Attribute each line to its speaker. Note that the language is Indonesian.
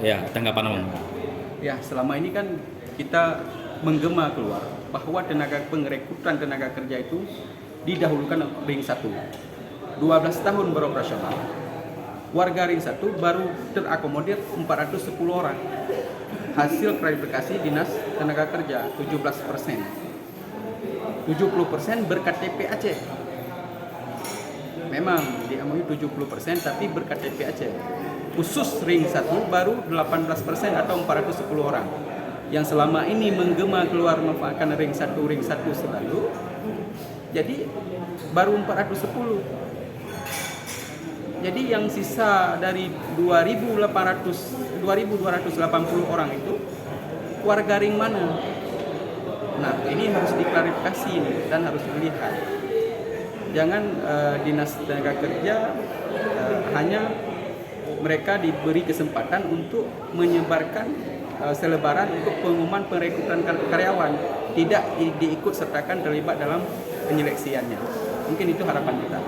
Speaker 1: Ya, tanggapan Om.
Speaker 2: Ya, selama ini kan kita menggema keluar bahwa pengrekrutan tenaga kerja itu didahulukan ring 1. 12 tahun beroperasional. Warga ring 1 baru terakomodir 410 orang. Hasil klarifikasi Dinas Tenaga Kerja 17%. 70% berKTP Aceh. Memang diamui 70% tapi berKTP Aceh. Khusus ring 1 baru 18% atau 410 orang. Yang selama ini menggema keluar memanfaatkan ring 1 selalu. Jadi baru 410. Jadi yang sisa dari 2.280 orang itu warga ring mana? Nah, ini harus diklarifikasi dan harus dilihat. Jangan Dinas Tenaga Kerja hanya mereka diberi kesempatan untuk menyebarkan selebaran untuk pengumuman perekrutan karyawan, tidak diikut sertakan terlibat dalam penyeleksiannya. Mungkin itu harapan kita.